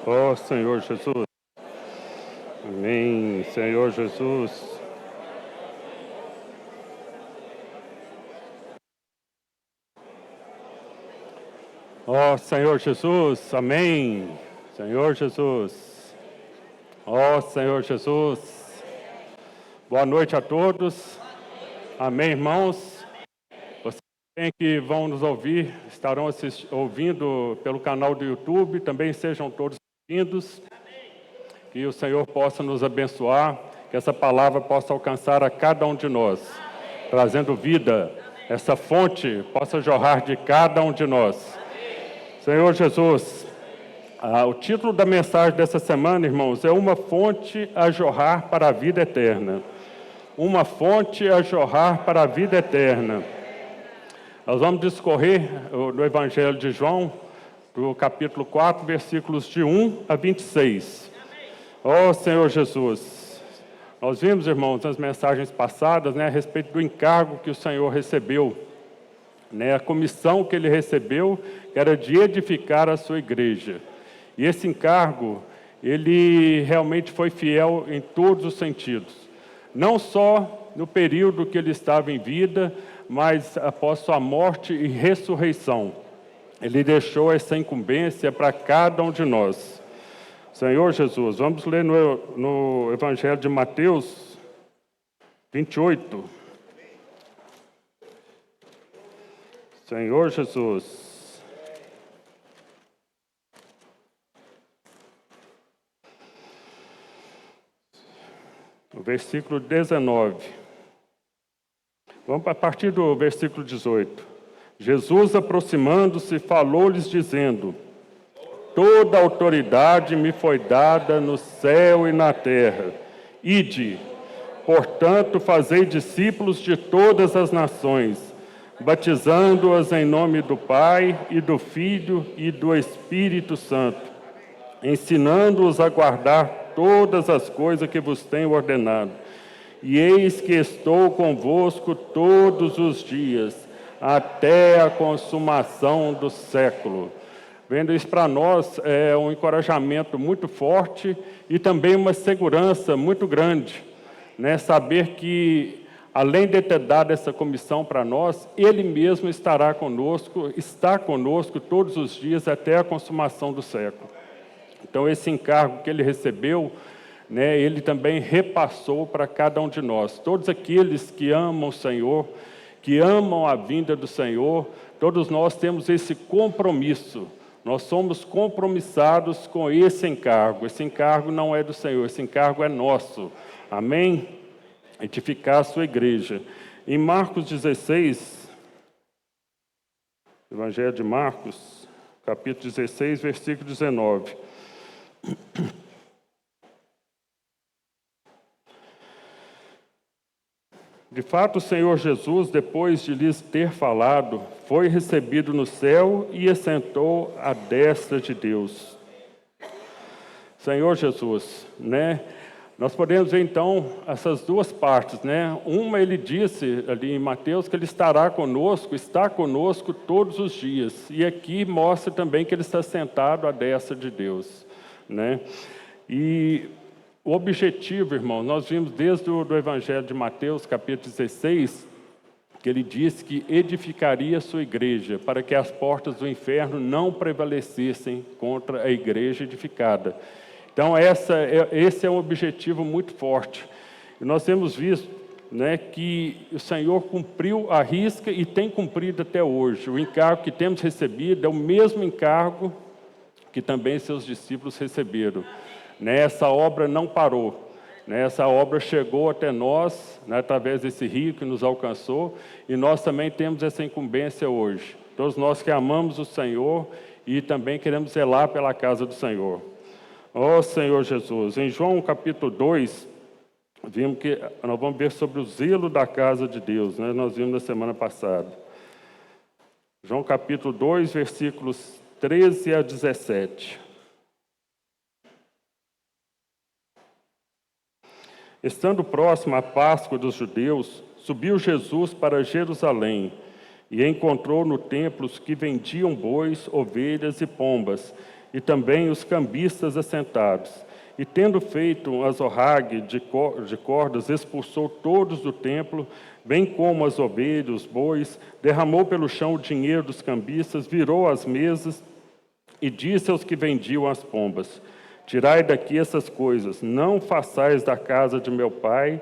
Ó Senhor Jesus. Amém, Senhor Jesus. Ó Senhor Jesus. Amém, Senhor Jesus. Ó Senhor Jesus. Boa noite a todos. Amém, irmãos. Vocês que vão nos ouvir, estarão ouvindo pelo canal do YouTube, também sejam todos bem-vindos. Que o Senhor possa nos abençoar, que essa palavra possa alcançar a cada um de nós, trazendo vida, essa fonte possa jorrar de cada um de nós. Senhor Jesus, o título da mensagem dessa semana, irmãos, é Uma Fonte a Jorrar para a Vida Eterna. Uma fonte a jorrar para a vida eterna. Nós vamos discorrer no Evangelho de João, do capítulo 4, versículos de 1 a 26. Ó Senhor Jesus, nós vimos, irmãos, nas mensagens passadas, a respeito do encargo que o Senhor recebeu, a comissão que ele recebeu, que era de edificar a sua igreja. E esse encargo, ele realmente foi fiel em todos os sentidos. Não só no período que ele estava em vida, mas após sua morte e ressurreição. Ele deixou essa incumbência para cada um de nós. Senhor Jesus, vamos ler no Evangelho de Mateus 28. Senhor Jesus. O versículo 19. Vamos a partir do versículo 18. Jesus, aproximando-se, falou-lhes dizendo: Toda autoridade me foi dada no céu e na terra. Ide, portanto, fazei discípulos de todas as nações, batizando-as em nome do Pai e do Filho e do Espírito Santo, ensinando-os a guardar todas as coisas que vos tenho ordenado. E eis que estou convosco todos os dias, até a consumação do século. Vendo isso para nós é um encorajamento muito forte e também uma segurança muito grande, saber que, além de ter dado essa comissão para nós, Ele mesmo estará conosco, está conosco todos os dias até a consumação do século. Então, esse encargo que Ele recebeu, Ele também repassou para cada um de nós. Todos aqueles que amam o Senhor, que amam a vinda do Senhor, todos nós temos esse compromisso. Nós somos compromissados com esse encargo. Esse encargo não é do Senhor, esse encargo é nosso. Amém? Edificar a sua igreja. Em Marcos 16, Evangelho de Marcos, capítulo 16, versículo 19. De fato, o Senhor Jesus, depois de lhes ter falado, foi recebido no céu e assentou à destra de Deus. Senhor Jesus, nós podemos ver então essas duas partes, Uma, ele disse ali em Mateus que ele estará conosco, está conosco todos os dias. E aqui mostra também que ele está sentado à destra de Deus, E o objetivo, irmão, nós vimos desde o Evangelho de Mateus, capítulo 16, que ele disse que edificaria a sua igreja, para que as portas do inferno não prevalecessem contra a igreja edificada. Então, esse é um objetivo muito forte. E nós temos visto que o Senhor cumpriu a risca e tem cumprido até hoje. O encargo que temos recebido é o mesmo encargo que também seus discípulos receberam. Essa obra não parou, essa obra chegou até nós, através desse rio que nos alcançou, e nós também temos essa incumbência hoje. Todos nós que amamos o Senhor e também queremos zelar pela casa do Senhor. Ó Senhor Jesus, em João capítulo 2, vimos que nós vamos ver sobre o zelo da casa de Deus, nós vimos na semana passada. João capítulo 2, versículos 13 a 17. Estando próximo à Páscoa dos judeus, subiu Jesus para Jerusalém e encontrou no templo os que vendiam bois, ovelhas e pombas, e também os cambistas assentados. E tendo feito um azorrague de cordas, expulsou todos do templo, bem como as ovelhas, os bois, derramou pelo chão o dinheiro dos cambistas, virou as mesas e disse aos que vendiam as pombas: tirai daqui essas coisas, não façais da casa de meu pai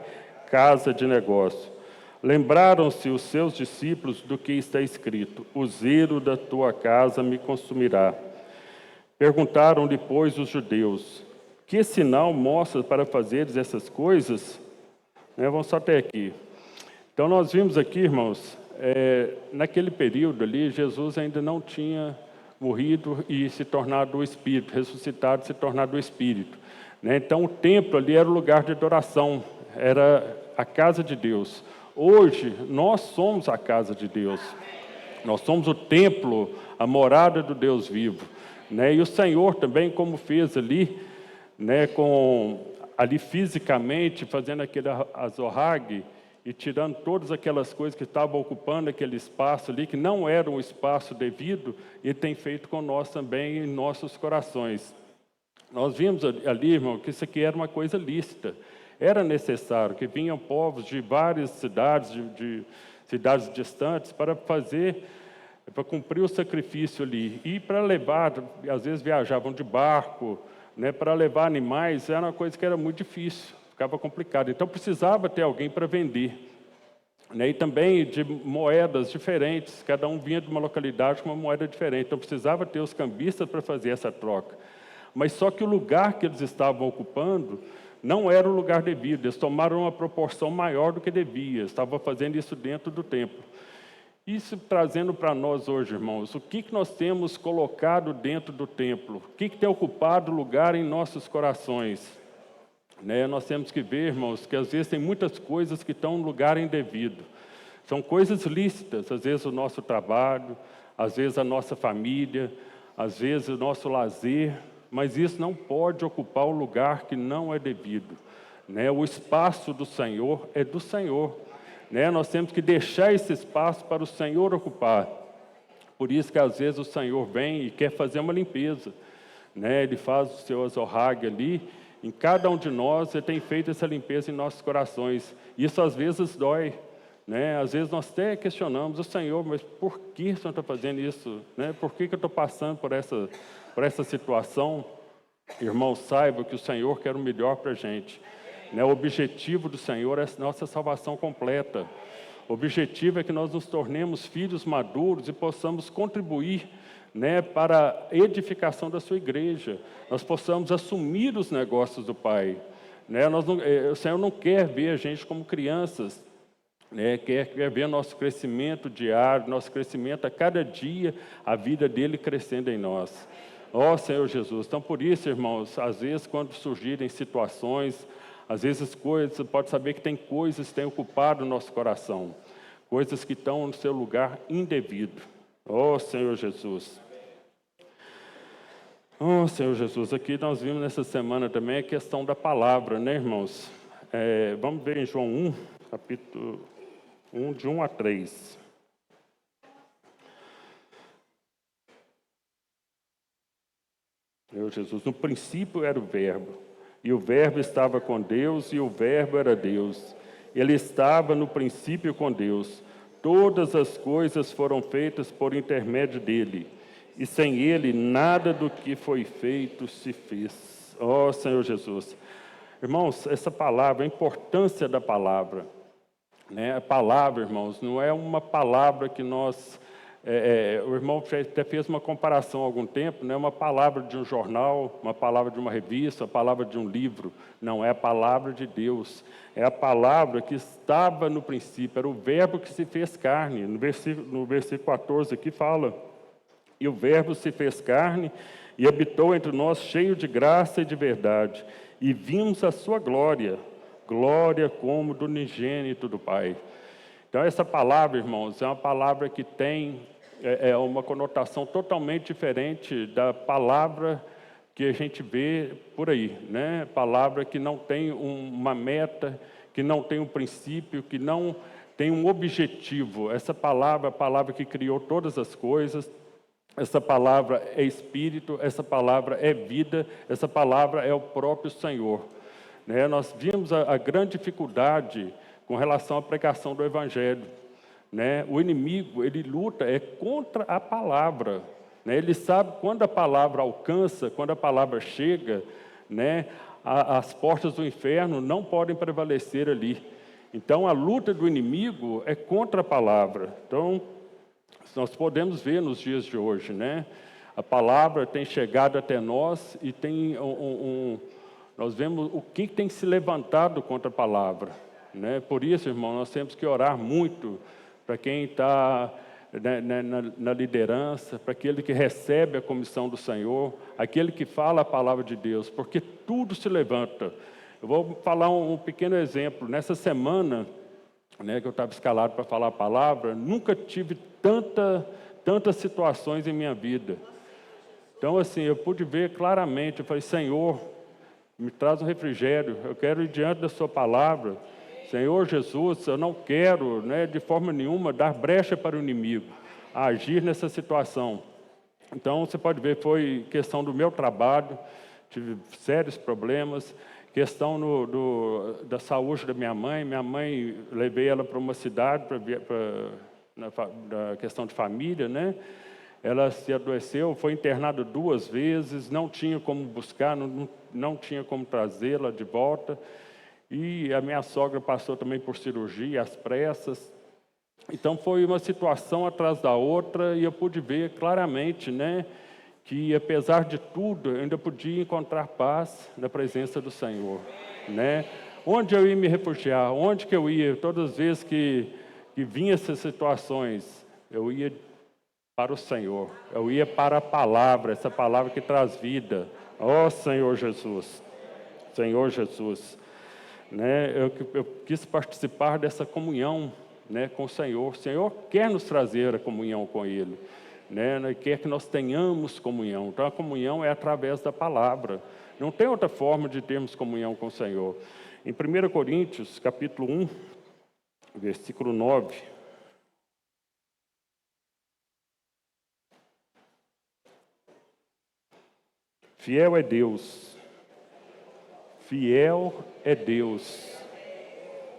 casa de negócio. Lembraram-se os seus discípulos do que está escrito: o zelo da tua casa me consumirá. Perguntaram depois os judeus: que sinal mostras para fazeres essas coisas? Vamos só até aqui. Então nós vimos aqui, irmãos, naquele período ali, Jesus ainda não tinha morrido e se tornado o Espírito, ressuscitado e se tornado o Espírito. Então o templo ali era o lugar de adoração, era a casa de Deus. Hoje, nós somos a casa de Deus. Nós somos o templo, a morada do Deus vivo. E o Senhor também, como fez ali, ali fisicamente, fazendo aquele azorrague e tirando todas aquelas coisas que estavam ocupando aquele espaço ali, que não era um espaço devido, Ele tem feito com nós também em nossos corações. Nós vimos ali, irmão, que isso aqui era uma coisa lícita. Era necessário que vinham povos de várias cidades, de cidades distantes, para cumprir o sacrifício ali. E para levar, às vezes viajavam de barco, para levar animais, era uma coisa que era muito difícil, ficava complicado. Então precisava ter alguém para vender. E também de moedas diferentes, cada um vinha de uma localidade com uma moeda diferente. Então precisava ter os cambistas para fazer essa troca. Mas só que o lugar que eles estavam ocupando não era o lugar devido, eles tomaram uma proporção maior do que devia, estavam fazendo isso dentro do templo. Isso trazendo para nós hoje, irmãos, o que nós temos colocado dentro do templo? O que tem ocupado lugar em nossos corações? Nós temos que ver, irmãos, que às vezes tem muitas coisas que estão no lugar indevido. São coisas lícitas, às vezes o nosso trabalho, às vezes a nossa família, às vezes o nosso lazer, mas isso não pode ocupar o lugar que não é devido. O espaço do Senhor é do Senhor. Nós temos que deixar esse espaço para o Senhor ocupar. Por isso que às vezes o Senhor vem e quer fazer uma limpeza. Ele faz o seu azorrague ali, em cada um de nós Ele tem feito essa limpeza em nossos corações. Isso às vezes dói. Às vezes nós até questionamos o Senhor, mas por que o Senhor está fazendo isso? Por que eu estou passando por essa situação? Irmãos, saibam que o Senhor quer o melhor para a gente. O objetivo do Senhor é a nossa salvação completa. O objetivo é que nós nos tornemos filhos maduros e possamos contribuir para a edificação da sua igreja. Nós possamos assumir os negócios do Pai. O Senhor não quer ver a gente como crianças. Quer ver nosso crescimento diário, nosso crescimento a cada dia, a vida dele crescendo em nós. Senhor Jesus, então por isso, irmãos, às vezes quando surgirem situações, às vezes coisas, você pode saber que tem coisas que têm ocupado o nosso coração, coisas que estão no seu lugar indevido. Senhor Jesus. Senhor Jesus, aqui nós vimos nessa semana também a questão da palavra, irmãos? Vamos ver em João 1, capítulo 1, de 1 a 3. Meu Jesus, no princípio era o Verbo, e o Verbo estava com Deus, e o Verbo era Deus. Ele estava no princípio com Deus. Todas as coisas foram feitas por intermédio dele, e sem ele nada do que foi feito se fez. Senhor Jesus. Irmãos, essa palavra, a importância da palavra. A palavra, irmãos, não é uma palavra que nós... o irmão até fez uma comparação há algum tempo, não é uma palavra de um jornal, uma palavra de uma revista, uma palavra de um livro. Não, é a palavra de Deus. É a palavra que estava no princípio, era o Verbo que se fez carne. No versículo 14 aqui fala: e o Verbo se fez carne e habitou entre nós, cheio de graça e de verdade. E vimos a sua glória, glória como do unigênito do Pai. Então, essa palavra, irmãos, é uma palavra que tem uma conotação totalmente diferente da palavra que a gente vê por aí, Palavra que não tem uma meta, que não tem um princípio, que não tem um objetivo. Essa palavra, a palavra que criou todas as coisas, essa palavra é espírito, essa palavra é vida, essa palavra é o próprio Senhor. Né? Nós vimos a grande dificuldade com relação à pregação do Evangelho. Né? O inimigo, ele luta contra a palavra. Né? Ele sabe quando a palavra alcança, quando a palavra chega, né? As portas do inferno não podem prevalecer ali. Então, a luta do inimigo é contra a palavra. Então, nós podemos ver nos dias de hoje, né? A palavra tem chegado até nós e tem nós vemos o que tem se levantado contra a palavra, né? Por isso, irmão, nós temos que orar muito para quem está na liderança, para aquele que recebe a comissão do Senhor, aquele que fala a palavra de Deus, porque tudo se levanta. Eu vou falar um pequeno exemplo. Nessa semana, né, que eu estava escalado para falar a palavra, nunca tive tantas situações em minha vida. Então, assim, eu pude ver claramente, eu falei, Senhor, me traz um refrigério, eu quero ir diante da sua palavra. Senhor Jesus, eu não quero, né, de forma nenhuma, dar brecha para o inimigo, agir nessa situação. Então, você pode ver, foi questão do meu trabalho, tive sérios problemas, questão da saúde da minha mãe, levei ela para uma cidade, na questão de família, né? Ela se adoeceu, foi internada 2 vezes, não tinha como buscar, não tinha como trazê-la de volta. E a minha sogra passou também por cirurgia, às pressas. Então, foi uma situação atrás da outra, e eu pude ver claramente, né, que, apesar de tudo, eu ainda podia encontrar paz na presença do Senhor. Né? Onde eu ia me refugiar, onde que eu ia, todas as vezes que vinham essas situações, eu ia para o Senhor, eu ia para a palavra, essa palavra que traz vida. Ó Senhor Jesus, Senhor Jesus. Né, eu quis participar dessa comunhão, né, com o Senhor. O Senhor quer nos trazer a comunhão com Ele, né, quer que nós tenhamos comunhão. Então, a comunhão é através da palavra. Não tem outra forma de termos comunhão com o Senhor. Em 1 Coríntios, capítulo 1, versículo 9. Fiel é Deus,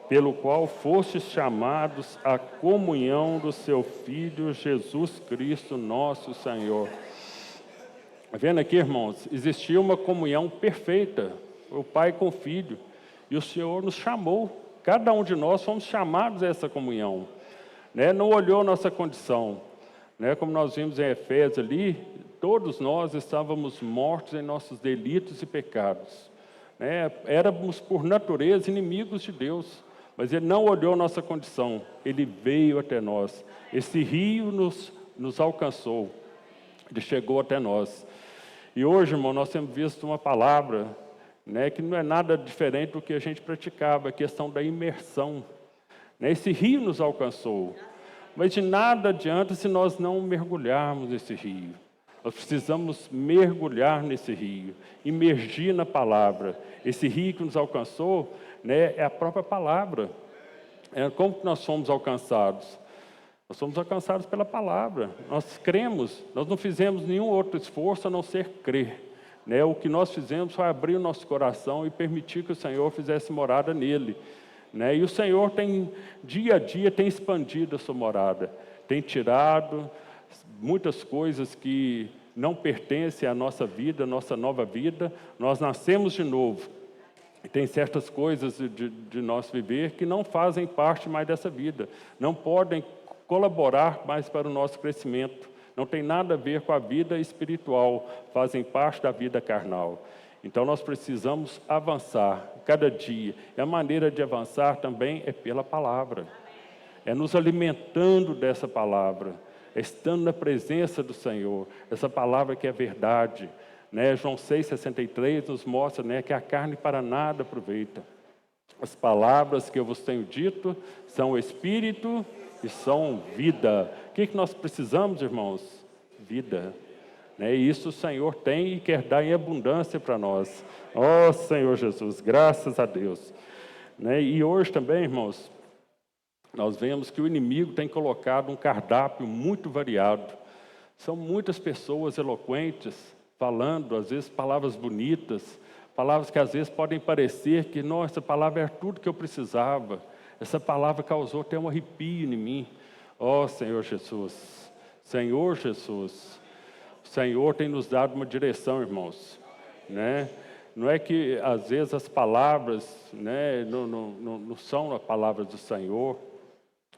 pelo qual fostes chamados à comunhão do seu Filho Jesus Cristo, nosso Senhor. Vendo aqui, irmãos, existia uma comunhão perfeita, o Pai com o Filho, e o Senhor nos chamou, cada um de nós fomos chamados a essa comunhão, né? Não olhou nossa condição, né? Como nós vimos em Efésios ali, todos nós estávamos mortos em nossos delitos e pecados, né? Éramos por natureza inimigos de Deus, mas Ele não olhou nossa condição, Ele veio até nós. Esse rio nos alcançou, Ele chegou até nós. E hoje, irmão, nós temos visto uma palavra, né, que não é nada diferente do que a gente praticava, a questão da imersão. Né? Esse rio nos alcançou, mas de nada adianta se nós não mergulharmos nesse rio. Nós precisamos mergulhar nesse rio, imergir na palavra. Esse rio que nos alcançou, né, é a própria palavra. Como que nós somos alcançados? Nós somos alcançados pela palavra. Nós cremos, nós não fizemos nenhum outro esforço a não ser crer. Né? O que nós fizemos foi abrir o nosso coração e permitir que o Senhor fizesse morada nele. Né? E o Senhor dia a dia, tem expandido a sua morada. Tem tirado muitas coisas que não pertencem à nossa vida, à nossa nova vida. Nós nascemos de novo. E tem certas coisas de nosso viver que não fazem parte mais dessa vida. Não podem colaborar mais para o nosso crescimento. Não tem nada a ver com a vida espiritual. Fazem parte da vida carnal. Então, nós precisamos avançar cada dia. E a maneira de avançar também é pela palavra. É nos alimentando dessa palavra. É estando na presença do Senhor. Essa palavra que é verdade. Né? João 6,63 nos mostra, né, que a carne para nada aproveita. As palavras que eu vos tenho dito são espírito e são vida. O que nós precisamos, irmãos? Vida. Né? E isso o Senhor tem e quer dar em abundância para nós. Ó Senhor Jesus, graças a Deus. Né? E hoje também, irmãos, nós vemos que o inimigo tem colocado um cardápio muito variado. São muitas pessoas eloquentes, falando, às vezes, palavras bonitas, palavras que às vezes podem parecer que, nossa, essa palavra era tudo que eu precisava. Essa palavra causou até um arrepio em mim. Ó Senhor Jesus, Senhor Jesus, o Senhor tem nos dado uma direção, irmãos, né? Não é que às vezes as palavras, né, não são as palavras do Senhor,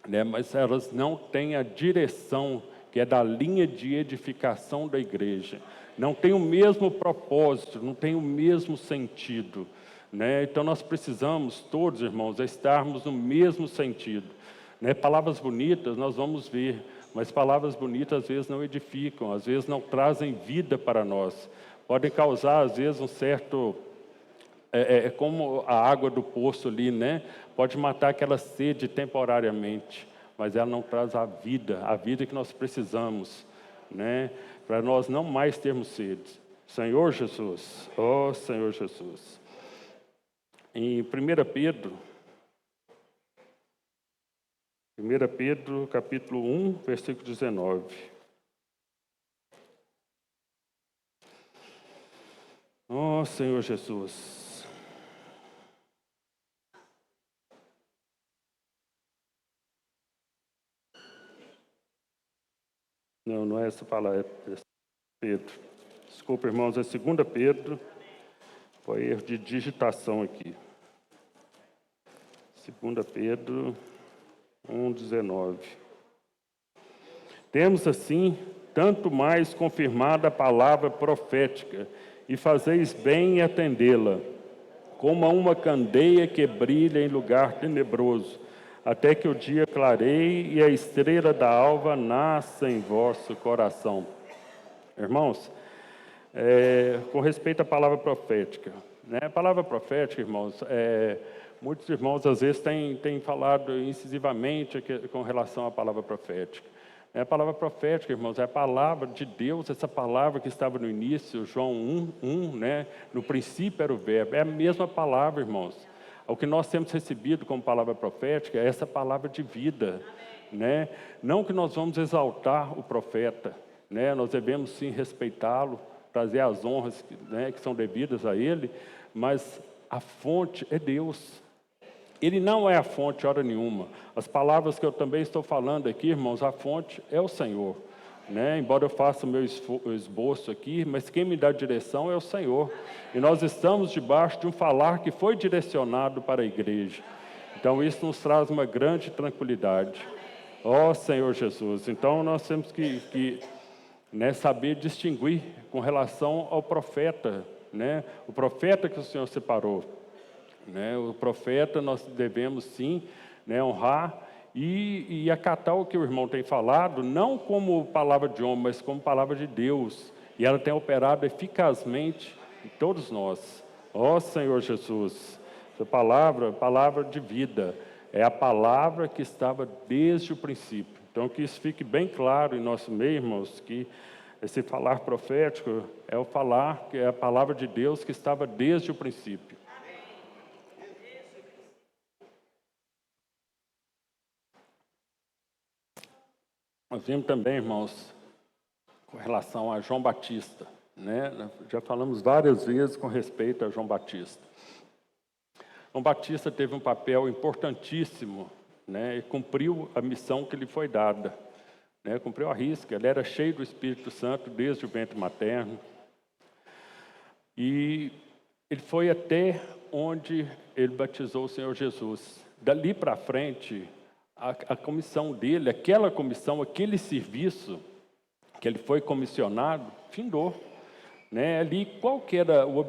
né, mas elas não têm a direção que é da linha de edificação da igreja. Não tem o mesmo propósito, não tem o mesmo sentido, né? Então nós precisamos, todos irmãos, estarmos no mesmo sentido, né? Palavras bonitas nós vamos ver, mas palavras bonitas às vezes não edificam, às vezes não trazem vida para nós. Podem causar às vezes um certo... É como a água do poço ali, né? Pode matar aquela sede temporariamente, mas ela não traz a vida que nós precisamos, né? Para nós não mais termos sede. Senhor Jesus, ó Senhor Jesus. Em 1 Pedro, capítulo 1, versículo 19. Ó Senhor Jesus. Não é essa palavra, é Pedro. Desculpa, irmãos, é 2 Pedro. Foi erro de digitação aqui. 2 Pedro 1,19. Temos, assim, tanto mais confirmada a palavra profética, e fazeis bem em atendê-la, como a uma candeia que brilha em lugar tenebroso, até que o dia clareie e a estrela da alva nasça em vosso coração. Irmãos, com respeito à palavra profética, né? A palavra profética, irmãos, muitos irmãos às vezes têm falado incisivamente com relação à palavra profética. A palavra profética, irmãos, é a palavra de Deus, essa palavra que estava no início, João 1, né? No princípio era o verbo, é a mesma palavra, irmãos. O que nós temos recebido como palavra profética é essa palavra de vida, né? Não que nós vamos exaltar o profeta, né? Nós devemos sim respeitá-lo, trazer as honras, né, que são devidas a ele, mas a fonte é Deus. Ele não é a fonte, hora nenhuma. As palavras que eu também estou falando aqui, irmãos, a fonte é o Senhor, né? Embora eu faça o meu esboço aqui, mas quem me dá a direção é o Senhor. E nós estamos debaixo de um falar que foi direcionado para a igreja. Então isso nos traz uma grande tranquilidade. Ó Senhor Jesus, então nós temos que né, saber distinguir com relação ao profeta, né? O profeta que o Senhor separou, né? O profeta nós devemos sim, né, honrar e acatar o que o irmão tem falado, não como palavra de homem, mas como palavra de Deus, e ela tem operado eficazmente em todos nós. Ó Senhor Jesus, essa palavra de vida, é a palavra que estava desde o princípio. Então que isso fique bem claro em nosso meio, irmãos, que esse falar profético é o falar, que é a palavra de Deus que estava desde o princípio. Nós vimos também, irmãos, com relação a João Batista, né? Já falamos várias vezes com respeito a João Batista. João Batista teve um papel importantíssimo, né? E cumpriu a missão que lhe foi dada, né? Cumpriu a risca. Ele era cheio do Espírito Santo desde o ventre materno. E ele foi até onde ele batizou o Senhor Jesus. Dali para frente, a comissão dele, aquela comissão, aquele serviço que ele foi comissionado, findou, né? Ali, qual que era o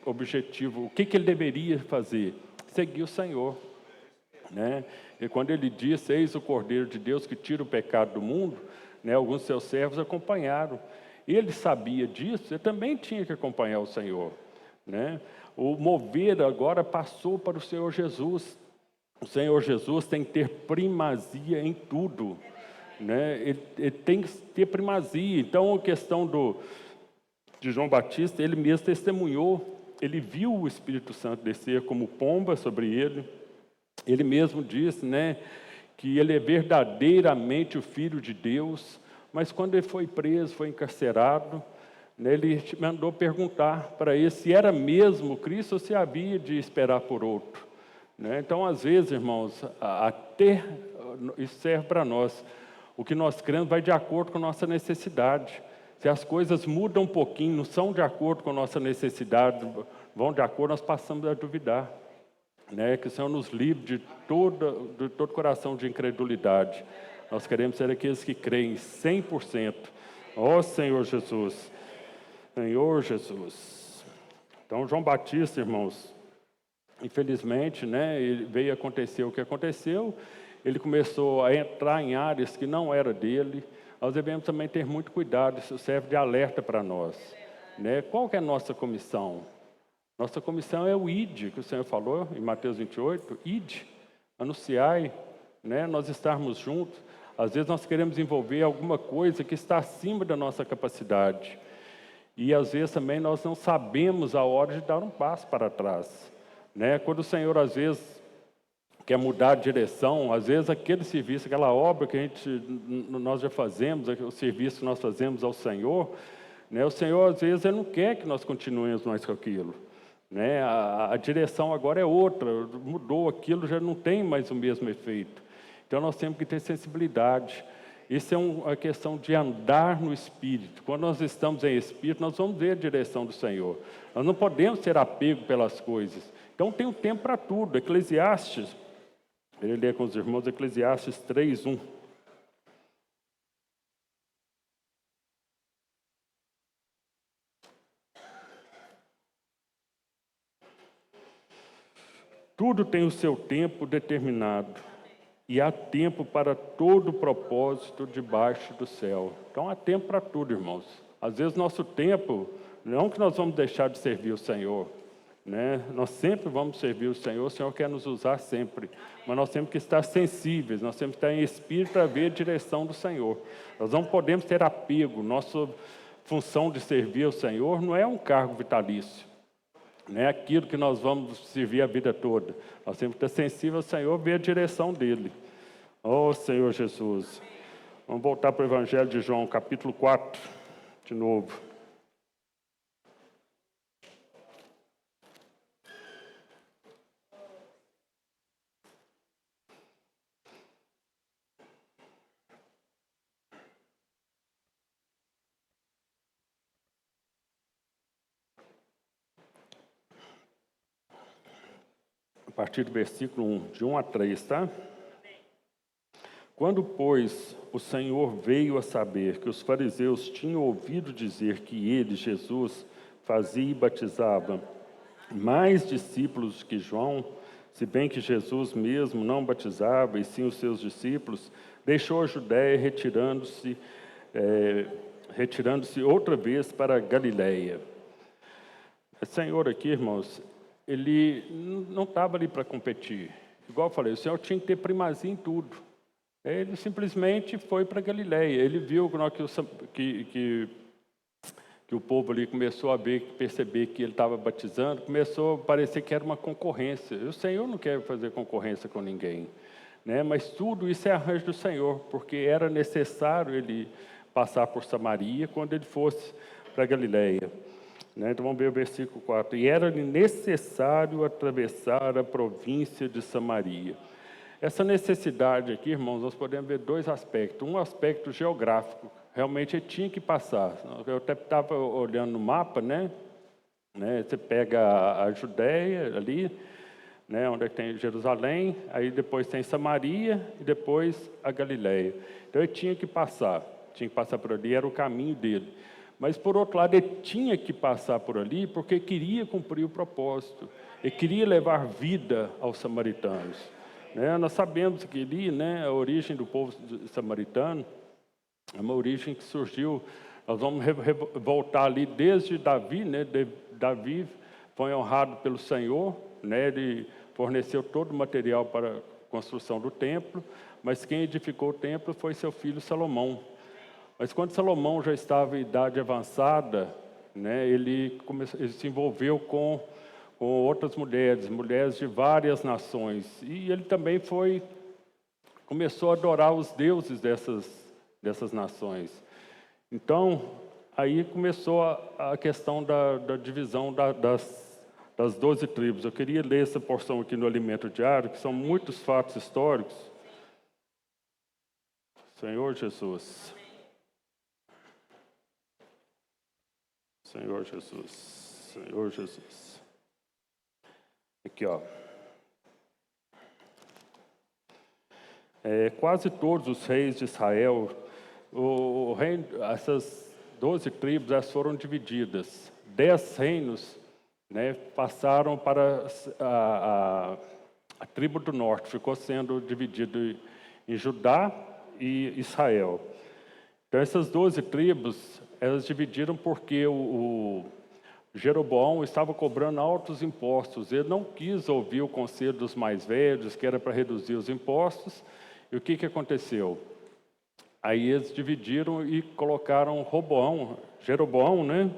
objetivo, o que ele deveria fazer? Seguir o Senhor, né? E quando ele disse, eis o Cordeiro de Deus que tira o pecado do mundo, né, alguns de seus servos acompanharam. Ele sabia disso, ele também tinha que acompanhar o Senhor, né? O mover agora passou para o Senhor Jesus. O Senhor Jesus tem que ter primazia em tudo, né? Ele tem que ter primazia. Então, a questão de João Batista, ele mesmo testemunhou, ele viu o Espírito Santo descer como pomba sobre ele. Ele mesmo disse, né, que ele é verdadeiramente o Filho de Deus. mas quando ele foi preso, foi encarcerado, né, ele mandou perguntar para ele se era mesmo Cristo ou se havia de esperar por outro. Né? Então, às vezes, irmãos, até isso serve para nós. O que nós cremos vai de acordo com a nossa necessidade. Se as coisas mudam um pouquinho, não são de acordo com a nossa necessidade, vão de acordo, nós passamos a duvidar. Né? Que o Senhor nos livre de todo coração de incredulidade. Nós queremos ser aqueles que creem 100%. Ó Senhor Jesus, Senhor Jesus. Então, João Batista, irmãos, infelizmente, né, ele veio acontecer o que aconteceu, ele começou a entrar em áreas que não era dele. Nós devemos também ter muito cuidado, isso serve de alerta para nós. Né? Qual que é a nossa comissão? Nossa comissão é o ID, que o Senhor falou em Mateus 28, ID, anunciai, né? Nós estarmos juntos. Às vezes nós queremos envolver alguma coisa que está acima da nossa capacidade. E às vezes também nós não sabemos a hora de dar um passo para trás. Né? Quando o Senhor às vezes quer mudar de direção, às vezes aquele serviço, aquela obra que nós já fazemos, o serviço que nós fazemos ao Senhor, né? O Senhor às vezes Ele não quer que nós continuemos mais com aquilo. Né? A direção agora é outra, mudou aquilo, já não tem mais o mesmo efeito. Então nós temos que ter sensibilidade. Isso é uma questão de andar no Espírito. Quando nós estamos em Espírito, nós vamos ver a direção do Senhor. Nós não podemos ser apego pelas coisas. Então tem um tempo para tudo. Eclesiastes, ele lê com os irmãos, Eclesiastes 3:1. Tudo tem o seu tempo determinado, e há tempo para todo propósito debaixo do céu. Então há tempo para tudo, irmãos. Às vezes nosso tempo, não que nós vamos deixar de servir o Senhor, né? Nós sempre vamos servir o Senhor quer nos usar sempre, mas nós temos que estar sensíveis, nós temos que estar em espírito para ver a direção do Senhor. Nós não podemos ter apego, nossa função de servir ao Senhor não é um cargo vitalício. Não é aquilo que nós vamos servir a vida toda. Nós temos que estar sensíveis ao Senhor, ver a direção dEle. Oh, Senhor Jesus. Vamos voltar para o Evangelho de João, capítulo 4, de novo. A partir do versículo 1, de 1 a 3, tá? Quando, pois, o Senhor veio a saber que os fariseus tinham ouvido dizer que ele, Jesus, fazia e batizava mais discípulos que João, se bem que Jesus mesmo não batizava, e sim os seus discípulos, deixou a Judéia, retirando-se outra vez para a Galiléia. O Senhor aqui, irmãos, ele não estava ali para competir. Igual eu falei, o Senhor tinha que ter primazia em tudo. Ele simplesmente foi para Galiléia. Ele viu que o povo ali começou a perceber que ele estava batizando, começou a parecer que era uma concorrência. O Senhor não quer fazer concorrência com ninguém, né? Mas tudo isso é arranjo do Senhor, porque era necessário ele passar por Samaria quando ele fosse para Galiléia. Né? Então vamos ver o versículo 4. E era necessário atravessar a província de Samaria. Essa necessidade aqui, irmãos, nós podemos ver dois aspectos. Um aspecto geográfico, realmente ele tinha que passar. Eu até estava olhando no mapa, né? Você pega a Judéia ali, né? Onde é que tem Jerusalém, aí depois tem Samaria e depois a Galiléia. Então ele tinha que passar por ali, era o caminho dele. Mas, por outro lado, ele tinha que passar por ali porque queria cumprir o propósito. Ele queria levar vida aos samaritanos. Nós sabemos que ali, a origem do povo samaritano é uma origem que surgiu. Nós vamos voltar ali desde Davi. Davi foi honrado pelo Senhor. Ele forneceu todo o material para a construção do templo. Mas quem edificou o templo foi seu filho Salomão. Mas quando Salomão já estava em idade avançada, ele se envolveu com outras mulheres de várias nações. E ele também começou a adorar os deuses dessas nações. Então, aí começou a questão da divisão das 12 tribos. Eu queria ler essa porção aqui no Alimento Diário, que são muitos fatos históricos. Senhor Jesus. Senhor Jesus. Senhor Jesus. Aqui, ó. Quase todos os reis de Israel, essas 12 tribos, elas foram divididas. 10 reinos, né, passaram para a tribo do norte, ficou sendo dividido em Judá e Israel. Então, essas 12 tribos, elas dividiram porque o Jeroboão estava cobrando altos impostos. Ele não quis ouvir o conselho dos mais velhos, que era para reduzir os impostos. E o que aconteceu? Aí eles dividiram e colocaram Jeroboão, né?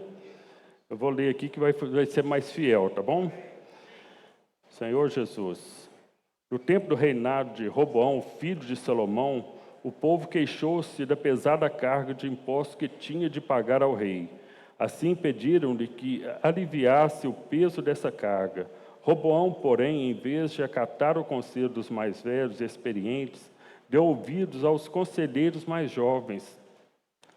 Eu vou ler aqui que vai ser mais fiel, tá bom? Senhor Jesus. No tempo do reinado de Roboão, filho de Salomão, o povo queixou-se da pesada carga de impostos que tinha de pagar ao rei. Assim pediram-lhe que aliviasse o peso dessa carga. Roboão, porém, em vez de acatar o conselho dos mais velhos e experientes, deu ouvidos aos conselheiros mais jovens.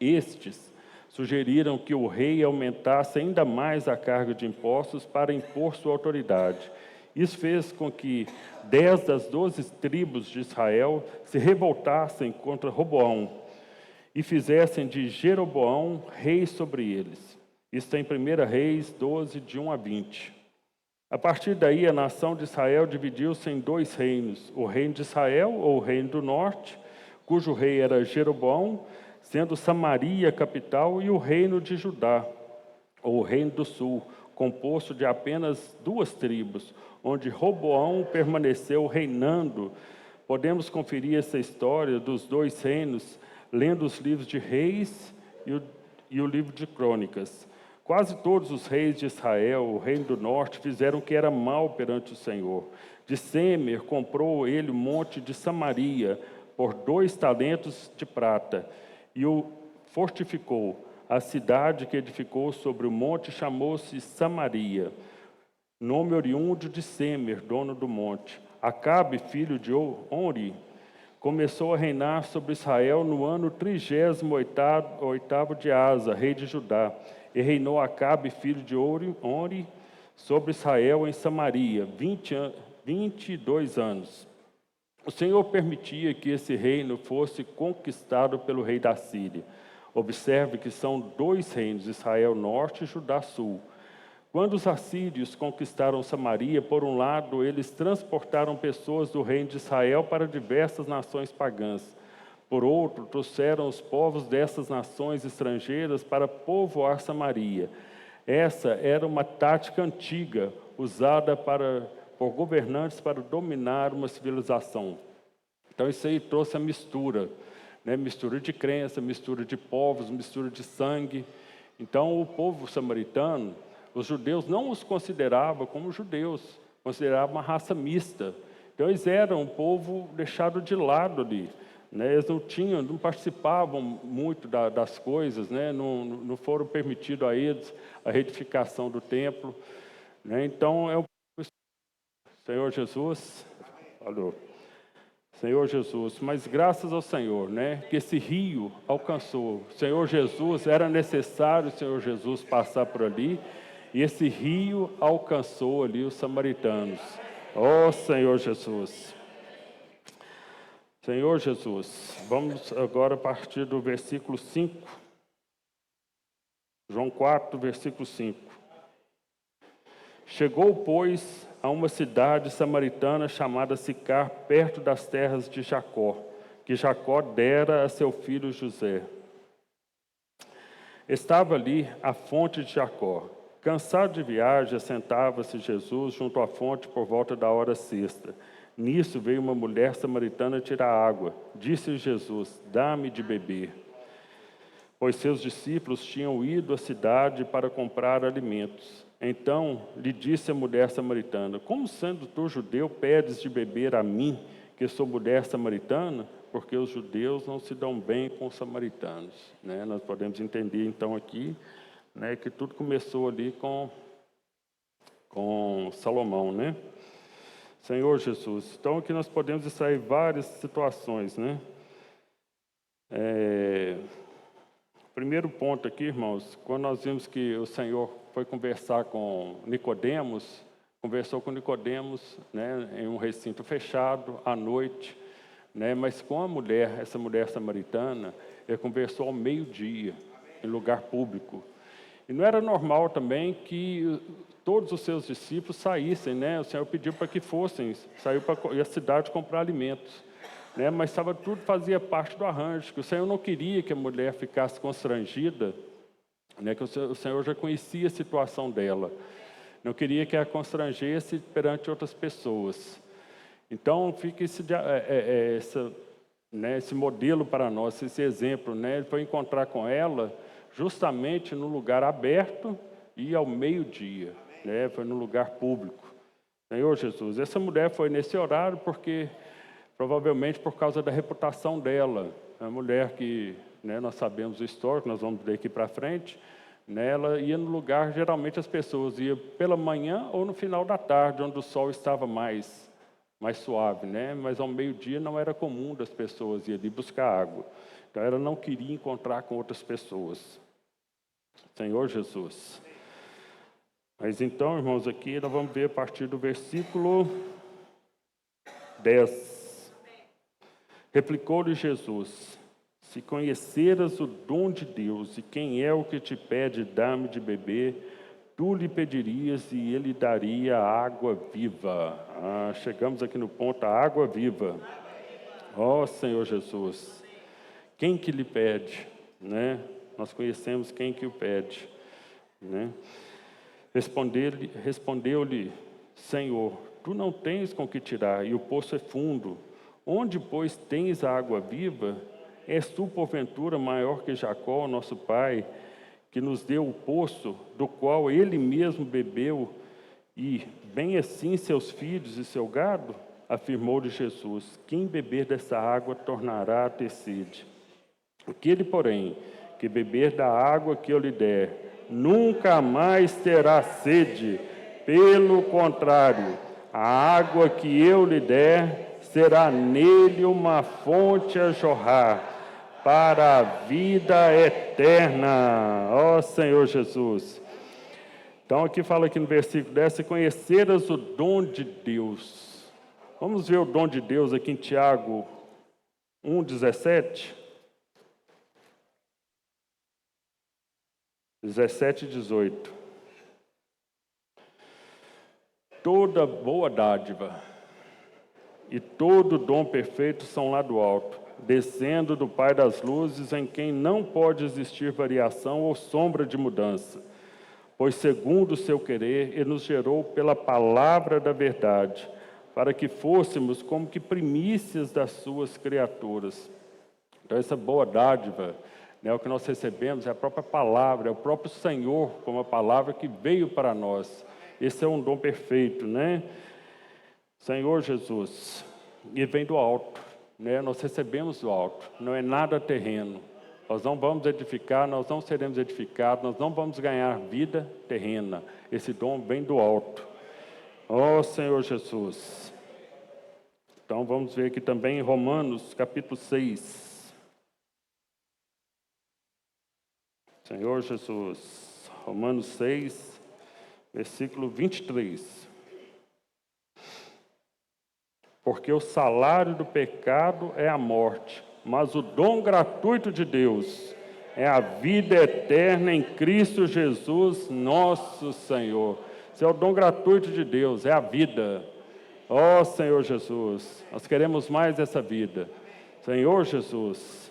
Estes sugeriram que o rei aumentasse ainda mais a carga de impostos para impor sua autoridade. Isso fez com que 10 das 12 tribos de Israel se revoltassem contra Roboão e fizessem de Jeroboão rei sobre eles. Isso está em 1 Reis 12, de 1 a 20. A partir daí, a nação de Israel dividiu-se em 2 reinos: o reino de Israel, ou o reino do norte, cujo rei era Jeroboão, sendo Samaria a capital, e o reino de Judá, ou o reino do sul, composto de apenas 2 tribos, onde Roboão permaneceu reinando. Podemos conferir essa história dos 2 reinos lendo os livros de Reis e o livro de Crônicas. Quase todos os reis de Israel, o reino do norte, fizeram o que era mal perante o Senhor. De Semer comprou ele o monte de Samaria por 2 talentos de prata e o fortificou. A cidade que edificou sobre o monte chamou-se Samaria, nome oriundo de Semer, dono do monte. Acabe, filho de Onri, começou a reinar sobre Israel no ano 38º de Asa, rei de Judá. E reinou Acabe, filho de Onri, sobre Israel em Samaria, 22 anos. O Senhor permitia que esse reino fosse conquistado pelo rei da Síria. Observe que são 2 reinos, Israel norte e Judá sul. Quando os assírios conquistaram Samaria, por um lado, eles transportaram pessoas do reino de Israel para diversas nações pagãs. Por outro, trouxeram os povos dessas nações estrangeiras para povoar Samaria. Essa era uma tática antiga, usada por governantes para dominar uma civilização. Então, isso aí trouxe a mistura, né? Mistura de crença, mistura de povos, mistura de sangue. Então, o povo samaritano, os judeus não os consideravam como judeus, consideravam uma raça mista. Então, eles eram um povo deixado de lado ali. Né? Eles não participavam muito das coisas, né? Não foram permitidos a eles a reedificação do templo. Né? Então, é o Senhor Jesus, falou. Senhor Jesus, mas graças ao Senhor, né, que esse rio alcançou. Senhor Jesus, era necessário o Senhor Jesus passar por ali, e esse rio alcançou ali os samaritanos. Ó Senhor Jesus. Senhor Jesus, vamos agora a partir do versículo 5. João 4, versículo 5. Chegou, pois, a uma cidade samaritana chamada Sicar, perto das terras de Jacó, que Jacó dera a seu filho José. Estava ali a fonte de Jacó. Cansado de viagem, assentava-se Jesus junto à fonte por volta da hora sexta. Nisso veio uma mulher samaritana tirar água. Disse Jesus: dá-me de beber. Pois seus discípulos tinham ido à cidade para comprar alimentos. Então lhe disse a mulher samaritana: como sendo tu judeu, pedes de beber a mim, que sou mulher samaritana, porque os judeus não se dão bem com os samaritanos, né? Nós podemos entender, então, aqui, né, que tudo começou ali com Salomão, né? Senhor Jesus. Então, aqui nós podemos extrair várias situações, né? Primeiro ponto aqui, irmãos, quando nós vimos que o Senhor foi conversar com Nicodemos, conversou com Nicodemos, né, em um recinto fechado, à noite, né, mas com a mulher, essa mulher samaritana, ele conversou ao meio-dia, em lugar público. E não era normal também que todos os seus discípulos saíssem, né? O Senhor pediu para que fossem, saiu para a cidade comprar alimentos, né? Mas fazia parte do arranjo, que o Senhor não queria que a mulher ficasse constrangida, né? Que o Senhor já conhecia a situação dela, não queria que a constrangesse perante outras pessoas. Então, fica esse modelo para nós, esse exemplo, né? Ele foi encontrar com ela justamente no lugar aberto e ao meio-dia, né? Foi no lugar público. Senhor Jesus, essa mulher foi nesse horário porque, provavelmente por causa da reputação dela, é uma mulher que, né, nós sabemos o histórico, nós vamos ver aqui para frente, né, ela ia no lugar, geralmente as pessoas iam pela manhã ou no final da tarde, onde o sol estava mais suave, né? Mas ao meio-dia não era comum das pessoas ir ali buscar água. Então, ela não queria encontrar com outras pessoas. Senhor Jesus. Mas então, irmãos, aqui nós vamos ver a partir do versículo 10. Replicou-lhe Jesus: se conheceras o dom de Deus e quem é o que te pede, dá-me de beber, tu lhe pedirias e ele daria a água viva. Chegamos aqui no ponto, a água viva. Ó Senhor Jesus. Quem que lhe pede, né? Nós conhecemos quem que o pede, né? Respondeu-lhe, Senhor, tu não tens com que tirar, e o poço é fundo. Onde, pois, tens a água viva? És tu, porventura, maior que Jacó, nosso pai, que nos deu o poço, do qual ele mesmo bebeu, e bem assim seus filhos e seu gado? Afirmou-lhe Jesus, quem beber dessa água tornará a ter sede. Aquele, porém, que beber da água que eu lhe der, nunca mais terá sede. Pelo contrário, a água que eu lhe der será nele uma fonte a jorrar para a vida eterna. Ó Senhor Jesus. Então, aqui fala aqui no versículo 10, se conheceras o dom de Deus. Vamos ver o dom de Deus aqui em Tiago 1,17. 17 e 18. Toda boa dádiva e todo dom perfeito são lá do alto, descendo do Pai das luzes, em quem não pode existir variação ou sombra de mudança. Pois, segundo o seu querer, ele nos gerou pela palavra da verdade, para que fôssemos como que primícias das suas criaturas. Então, essa boa dádiva, né, o que nós recebemos é a própria palavra, é o próprio Senhor como a palavra que veio para nós. Esse é um dom perfeito, né? Senhor Jesus, e vem do alto, né? Nós recebemos do alto, não é nada terreno. Nós não vamos edificar, nós não seremos edificados, nós não vamos ganhar vida terrena. Esse dom vem do alto. Ó Senhor Jesus. Então vamos ver aqui também em Romanos capítulo 6. Senhor Jesus, Romanos 6, versículo 23. Porque o salário do pecado é a morte, mas o dom gratuito de Deus é a vida eterna em Cristo Jesus, nosso Senhor. Esse é o dom gratuito de Deus, é a vida. Ó Senhor Jesus, nós queremos mais dessa vida. Senhor Jesus,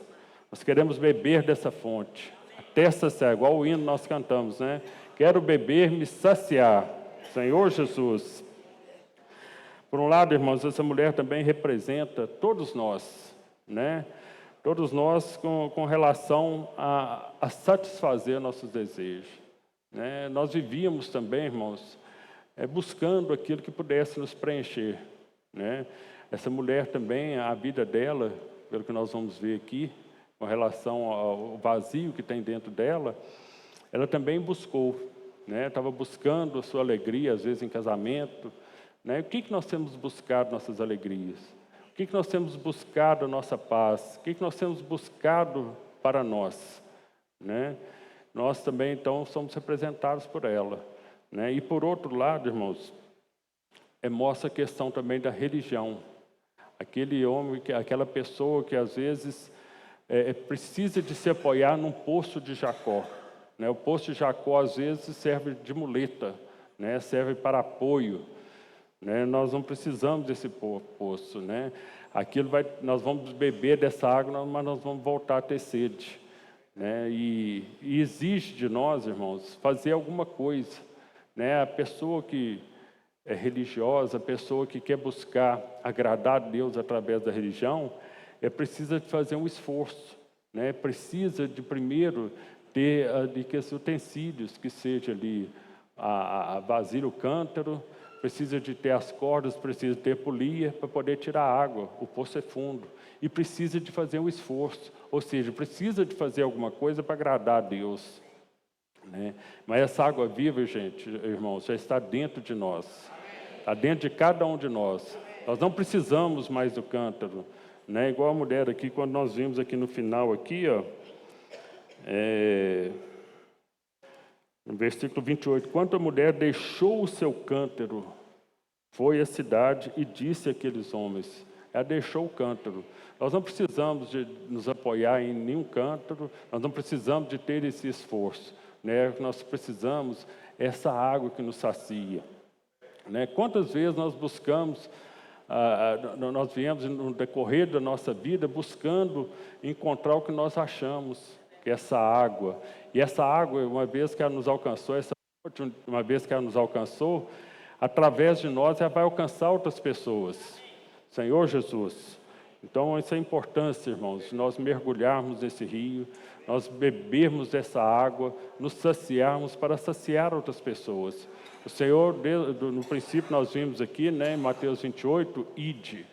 nós queremos beber dessa fonte. Até saciar, igual o hino nós cantamos, né? Quero beber, me saciar. Senhor Jesus. Por um lado, irmãos, essa mulher também representa todos nós, né? Todos nós com relação a satisfazer nossos desejos, né? Nós vivíamos também, irmãos, buscando aquilo que pudesse nos preencher, né? Essa mulher também, a vida dela, pelo que nós vamos ver aqui, com relação ao vazio que tem dentro dela, ela também buscou, né? Estava buscando a sua alegria, às vezes em casamento, né? O que nós temos buscado nossas alegrias? O que nós temos buscado a nossa paz? O que nós temos buscado para nós, né? Nós também, então, somos representados por ela, né? E por outro lado, irmãos, mostra a questão também da religião. Aquele homem, aquela pessoa que às vezes precisa de se apoiar num poço de Jacó, né? O poço de Jacó às vezes serve de muleta, né? Serve para apoio, né? Nós não precisamos desse poço, né? Nós vamos beber dessa água, mas nós vamos voltar a ter sede, né? E exige de nós, irmãos, fazer alguma coisa, né? A pessoa que é religiosa, a pessoa que quer buscar agradar a Deus através da religião, precisa de fazer um esforço, né? Precisa de primeiro ter de utensílios, que seja ali a vasilha, o cântaro, precisa de ter as cordas, precisa ter polia para poder tirar a água, o poço é fundo, e precisa de fazer um esforço, ou seja, precisa de fazer alguma coisa para agradar a Deus, né? Mas essa água viva, gente, irmãos, já está dentro de nós, está dentro de cada um de nós. Nós não precisamos mais do cântaro, né? Igual a mulher aqui, quando nós vimos aqui no final, aqui, ó, no versículo 28, quando a mulher deixou o seu cântaro, foi à cidade e disse àqueles homens, ela deixou o cântaro. Nós não precisamos de nos apoiar em nenhum cântaro, nós não precisamos de ter esse esforço, né? Nós precisamos essa água que nos sacia, né? Quantas vezes nós buscamos, nós viemos no decorrer da nossa vida buscando encontrar o que nós achamos, que é essa água. E essa água, uma vez que ela nos alcançou, uma vez que ela nos alcançou, através de nós ela vai alcançar outras pessoas. Senhor Jesus. Então, essa é a importância, irmãos, de nós mergulharmos nesse rio, nós bebermos dessa água, nos saciarmos para saciar outras pessoas. O Senhor, no princípio nós vimos aqui, né, em Mateus 28, ide.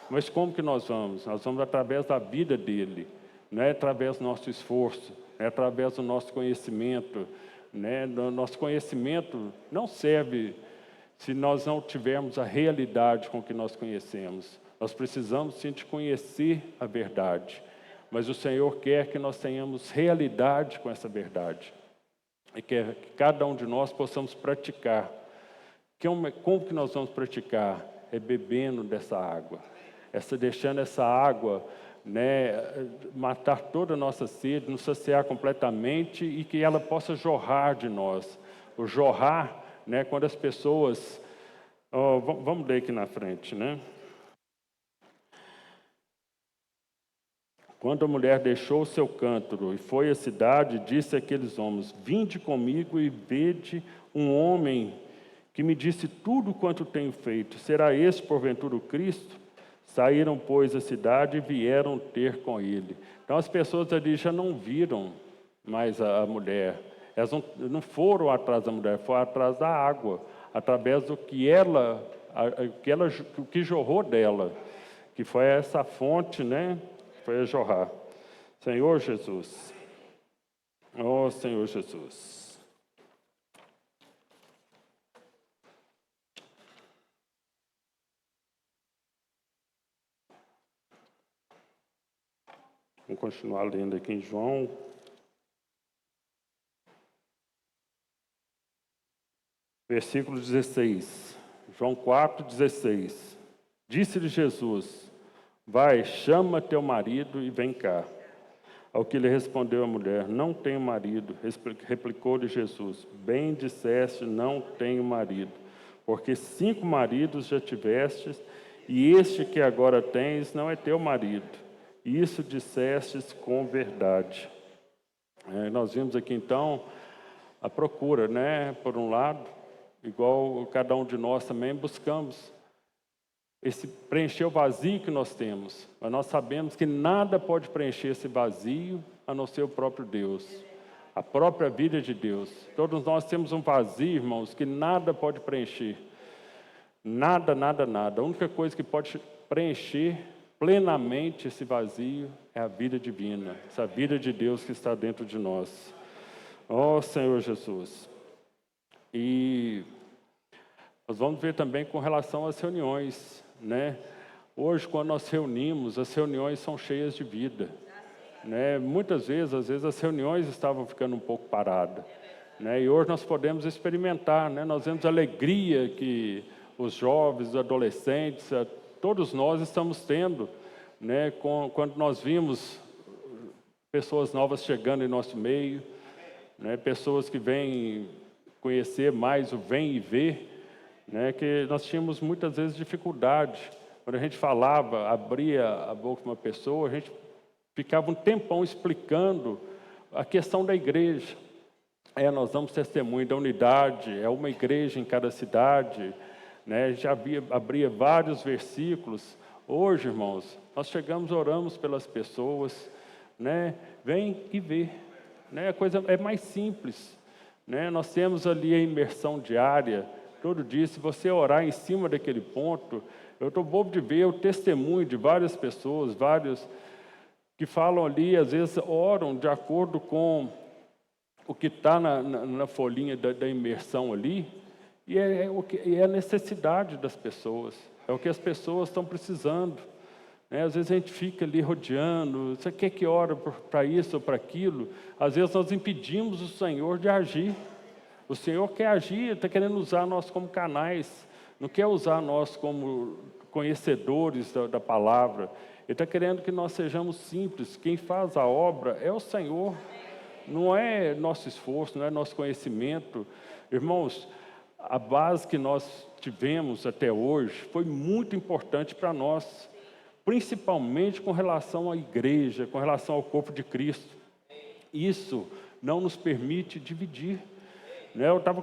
Mas como que nós vamos? Nós vamos através da vida dele, não é através do nosso esforço, é através do nosso conhecimento, né? O nosso conhecimento não serve se nós não tivermos a realidade com que nós conhecemos. Nós precisamos sim de conhecer a verdade, mas o Senhor quer que nós tenhamos realidade com essa verdade, e quer que cada um de nós possamos praticar. Como que nós vamos praticar? É bebendo dessa água, deixando essa água, né, matar toda a nossa sede, nos saciar completamente e que ela possa jorrar de nós. O jorrar, né, quando as pessoas... vamos ler aqui na frente, né? Quando a mulher deixou o seu cântaro e foi à cidade, disse àqueles homens, vinde comigo e vede um homem que me disse tudo quanto tenho feito. Será esse, porventura, o Cristo? Saíram, pois, da cidade e vieram ter com ele. Então, as pessoas ali já não viram mais a mulher. Elas não foram atrás da mulher, foram atrás da água, através do que o que jorrou dela, que foi essa fonte, né? Foi a jorrar. Senhor Jesus. Ó Senhor Jesus. Vamos continuar lendo aqui em João. Versículo 16. João 4:16. Disse-lhe Jesus, vai, chama teu marido e vem cá. Ao que lhe respondeu a mulher, não tenho marido. Replicou-lhe Jesus, bem disseste, não tenho marido, porque 5 maridos já tivestes, e este que agora tens não é teu marido. Isso dissestes com verdade. Nós vimos aqui então a procura, né? Por um lado, igual cada um de nós também buscamos preencher o vazio que nós temos, mas nós sabemos que nada pode preencher esse vazio a não ser o próprio Deus, a própria vida de Deus. Todos nós temos um vazio, irmãos, que nada pode preencher. Nada, nada, nada. A única coisa que pode preencher plenamente esse vazio é a vida divina, essa vida de Deus que está dentro de nós. Ó Senhor Jesus. E nós vamos ver também com relação às reuniões, né? Hoje, quando nós reunimos, as reuniões são cheias de vida, né? Muitas vezes, às vezes, as reuniões estavam ficando um pouco paradas, né? E hoje nós podemos experimentar, né? Nós vemos a alegria que os jovens, os adolescentes, todos nós estamos tendo, né? Quando nós vimos pessoas novas chegando em nosso meio, né? Pessoas que vêm conhecer mais o Vem e Ver, né? Que nós tínhamos muitas vezes dificuldade. Quando a gente falava, abria a boca de uma pessoa, a gente ficava um tempão explicando a questão da igreja. Nós damos testemunho da unidade, é uma igreja em cada cidade, né? Já abria vários versículos. Hoje, irmãos, nós chegamos, oramos pelas pessoas, né? Vem e vê, né? A coisa é mais simples, né? Nós temos ali a imersão diária, todo dia. Se você orar em cima daquele ponto, eu estou bobo de ver o testemunho de várias pessoas, vários que falam ali, às vezes oram de acordo com o que está na folhinha da imersão ali, e é a necessidade das pessoas, é o que as pessoas estão precisando, né? Às vezes a gente fica ali rodeando, você quer que ore para isso ou para aquilo, às vezes nós impedimos o Senhor de agir. O Senhor quer agir, está querendo usar nós como canais, não quer usar nós como conhecedores da palavra. Ele está querendo que nós sejamos simples. Quem faz a obra é o Senhor, não é nosso esforço, não é nosso conhecimento. Irmãos, a base que nós tivemos até hoje foi muito importante para nós, principalmente com relação à igreja, com relação ao corpo de Cristo. Isso não nos permite dividir. Eu estava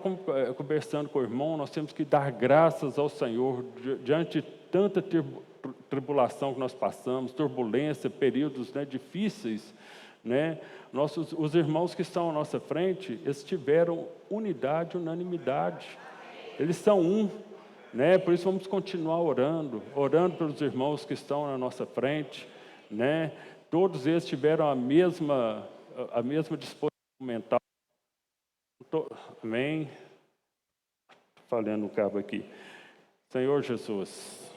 conversando com o irmão, nós temos que dar graças ao Senhor diante de tanta tribulação que nós passamos, turbulência, períodos, né, difíceis, né? Os irmãos que estão à nossa frente, eles tiveram unidade, unanimidade. Eles são um, né? Por isso vamos continuar orando pelos irmãos que estão na nossa frente, né? Todos eles tiveram a mesma disposição mental. Amém. Falando o cabo aqui. Senhor Jesus.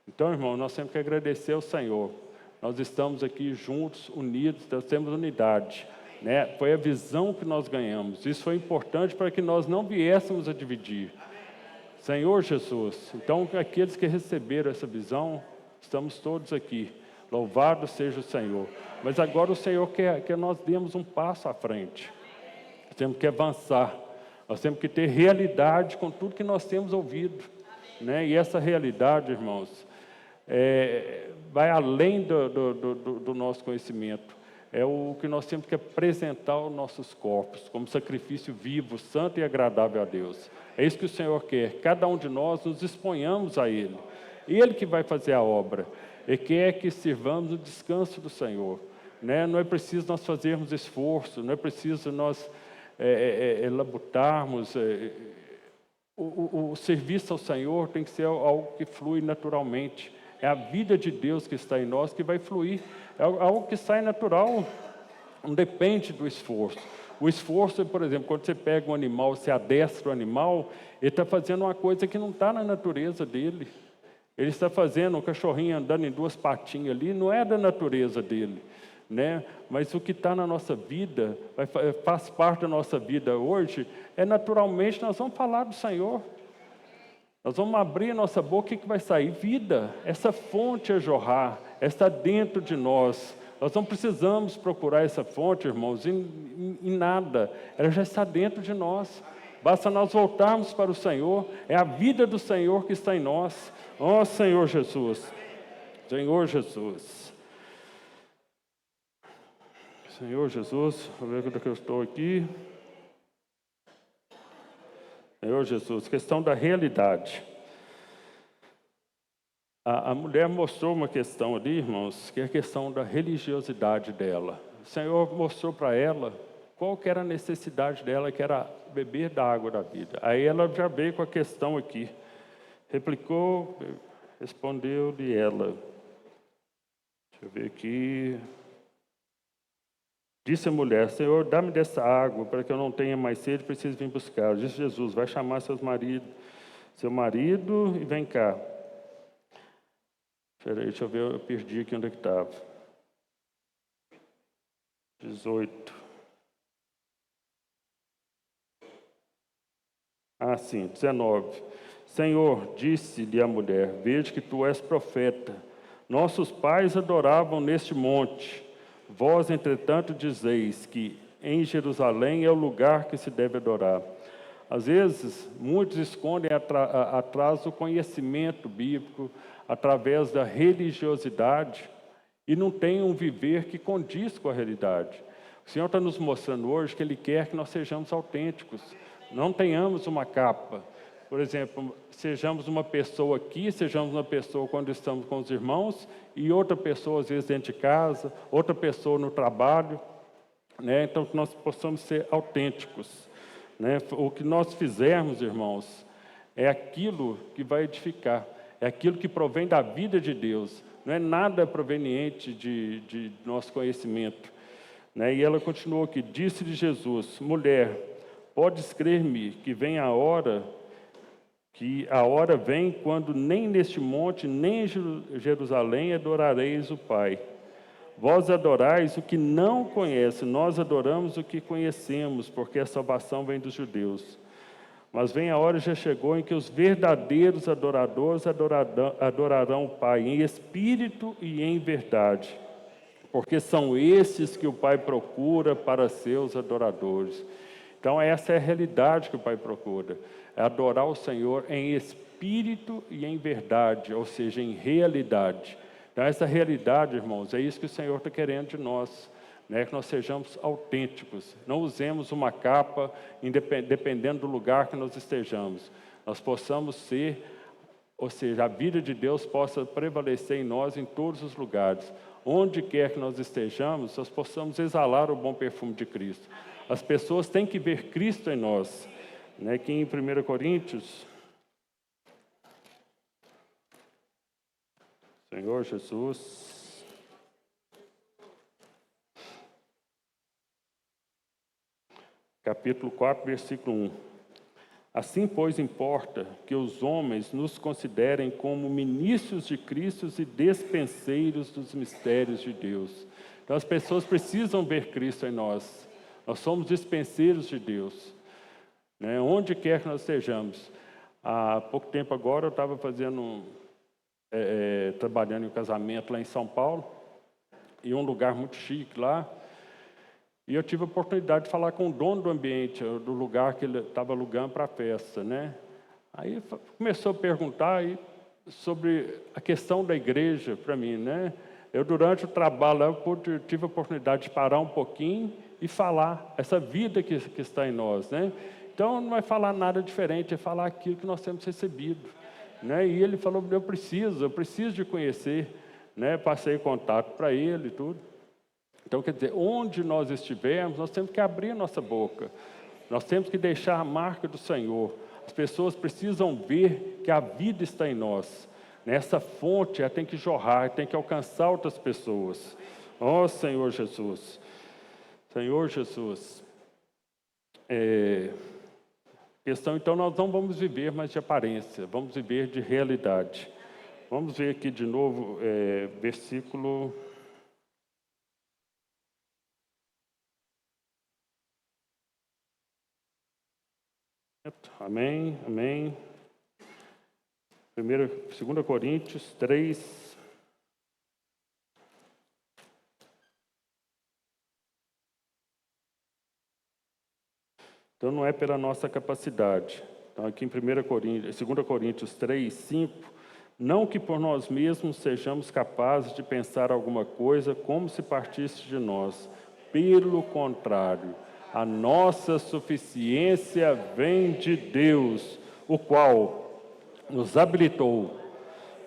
Então, irmão, nós temos que agradecer ao Senhor. Nós estamos aqui juntos, unidos, nós temos unidade, né? Foi a visão que nós ganhamos. Isso foi importante para que nós não viéssemos a dividir. Senhor Jesus. Então, aqueles que receberam essa visão, estamos todos aqui. Louvado seja o Senhor. Mas agora o Senhor quer que nós demos um passo à frente. Nós temos que avançar. Nós temos que ter realidade com tudo que nós temos ouvido, né? E essa realidade, irmãos, vai além do nosso conhecimento. É o que nós temos que apresentar aos nossos corpos como sacrifício vivo, santo e agradável a Deus. É isso que o Senhor quer. Cada um de nós nos exponhamos a Ele. Ele que vai fazer a obra. Ele quer que sirvamos no descanso do Senhor, né? Não é preciso nós fazermos esforço, não é preciso nós labutarmos. O serviço ao Senhor tem que ser algo que flui naturalmente. É a vida de Deus que está em nós que vai fluir. É algo que sai natural, não depende do esforço. O esforço, por exemplo, quando você pega um animal, você adestra o animal, ele está fazendo uma coisa que não está na natureza dele. Ele está fazendo um cachorrinho andando em duas patinhas ali, não é da natureza dele, né? Mas o que está na nossa vida, faz parte da nossa vida hoje, naturalmente nós vamos falar do Senhor. Nós vamos abrir a nossa boca, o que vai sair? Vida. Essa fonte a jorrar, está dentro de nós. Nós não precisamos procurar essa fonte, irmãos, em nada. Ela já está dentro de nós. Basta nós voltarmos para o Senhor. É a vida do Senhor que está em nós. Ó Senhor Jesus. Senhor Jesus. Senhor Jesus, vou ver onde é que eu estou aqui. Senhor Jesus, questão da realidade. A mulher mostrou uma questão ali, irmãos, que é a questão da religiosidade dela. O Senhor mostrou para ela qual que era a necessidade dela, que era beber da água da vida. Aí ela já veio com a questão aqui. Replicou, respondeu-lhe ela. Deixa eu ver aqui. Disse a mulher: Senhor, dá-me dessa água, para que eu não tenha mais sede, preciso vir buscar. Disse Jesus: vai chamar seu marido e vem cá. Espera aí, deixa eu ver, eu perdi aqui onde é que estava. 18. Ah, sim, 19. Senhor, disse-lhe a mulher: vejo que tu és profeta. Nossos pais adoravam neste monte. Vós, entretanto, dizeis que em Jerusalém é o lugar que se deve adorar. Às vezes, muitos escondem atrás do conhecimento bíblico, através da religiosidade, e não têm um viver que condiz com a realidade. O Senhor está nos mostrando hoje que Ele quer que nós sejamos autênticos, não tenhamos uma capa. Por exemplo, sejamos uma pessoa aqui, sejamos uma pessoa quando estamos com os irmãos, e outra pessoa, às vezes, dentro de casa, outra pessoa no trabalho, né? Então, que nós possamos ser autênticos, né? O que nós fizermos, irmãos, é aquilo que vai edificar, é aquilo que provém da vida de Deus, não é nada proveniente de nosso conhecimento, né? E ela continuou aqui: disse-lhe Jesus: mulher, podes crer-me que a hora vem quando nem neste monte, nem em Jerusalém adorareis o Pai. Vós adorais o que não conhece, nós adoramos o que conhecemos, porque a salvação vem dos judeus. Mas vem a hora, já chegou, em que os verdadeiros adoradores adorarão o Pai, em espírito e em verdade, porque são esses que o Pai procura para seus adoradores. Então, essa é a realidade que o Pai procura, é adorar o Senhor em espírito e em verdade, ou seja, em realidade. Então, essa realidade, irmãos, é isso que o Senhor está querendo de nós, né? Que nós sejamos autênticos, não usemos uma capa, dependendo do lugar que nós estejamos. Nós possamos ser, ou seja, a vida de Deus possa prevalecer em nós em todos os lugares. Onde quer que nós estejamos, nós possamos exalar o bom perfume de Cristo. As pessoas têm que ver Cristo em nós, né? Que em 1 Coríntios, Senhor Jesus, capítulo 4, versículo 1. Assim, pois, importa que os homens nos considerem como ministros de Cristo e despenseiros dos mistérios de Deus. Então, as pessoas precisam ver Cristo em nós. Nós somos dispenseiros de Deus, né? Onde quer que nós estejamos. Há pouco tempo agora eu estava trabalhando em um casamento lá em São Paulo, em um lugar muito chique lá, e eu tive a oportunidade de falar com o dono do ambiente, do lugar que ele estava alugando para a festa, né? Aí começou a perguntar sobre a questão da igreja para mim, né? Eu, durante o trabalho lá, eu tive a oportunidade de parar um pouquinho e falar essa vida que está em nós, né? Então, não vai falar nada diferente, é falar aquilo que nós temos recebido, né? E ele falou: eu preciso de conhecer, né? Passei contato para ele e tudo. Então, quer dizer, onde nós estivermos, nós temos que abrir nossa boca, nós temos que deixar a marca do Senhor. As pessoas precisam ver que a vida está em nós. Nessa fonte, ela tem que jorrar, tem que alcançar outras pessoas. Ó Senhor Jesus, Senhor Jesus. Questão, então, nós não vamos viver mais de aparência, vamos viver de realidade. Vamos ver aqui de novo, versículo... Amém, amém. 2 Coríntios 3. Então, não é pela nossa capacidade. Então, aqui em 2 Coríntios 3, 5, não que por nós mesmos sejamos capazes de pensar alguma coisa como se partisse de nós. Pelo contrário, a nossa suficiência vem de Deus, o qual nos habilitou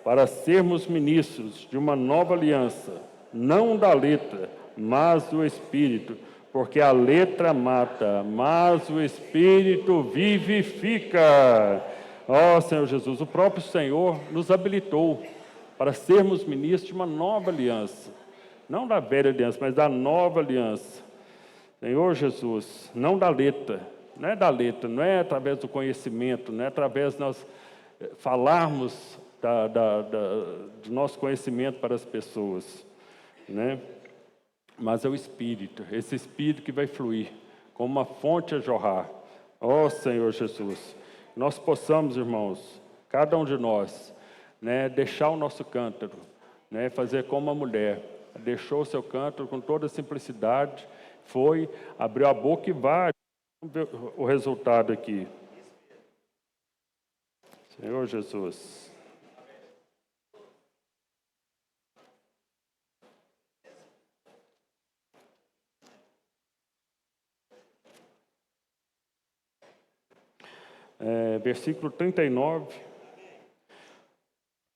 para sermos ministros de uma nova aliança, não da letra, mas do Espírito. porque a letra mata, mas o Espírito vivifica. Ó Senhor Jesus, o próprio Senhor nos habilitou para sermos ministros de uma nova aliança, não da velha aliança, mas da nova aliança. Senhor Jesus, não da letra, não é através do conhecimento, não é através de nós falarmos do nosso conhecimento para as pessoas, né? Mas é o Espírito, esse Espírito que vai fluir, como uma fonte a jorrar. Ó Senhor Jesus, nós possamos, irmãos, cada um de nós, né, deixar o nosso cântaro, né, fazer como a mulher, deixou o seu cântaro com toda a simplicidade, foi, abriu a boca e vai. Vamos ver o resultado aqui. Senhor Jesus. Versículo 39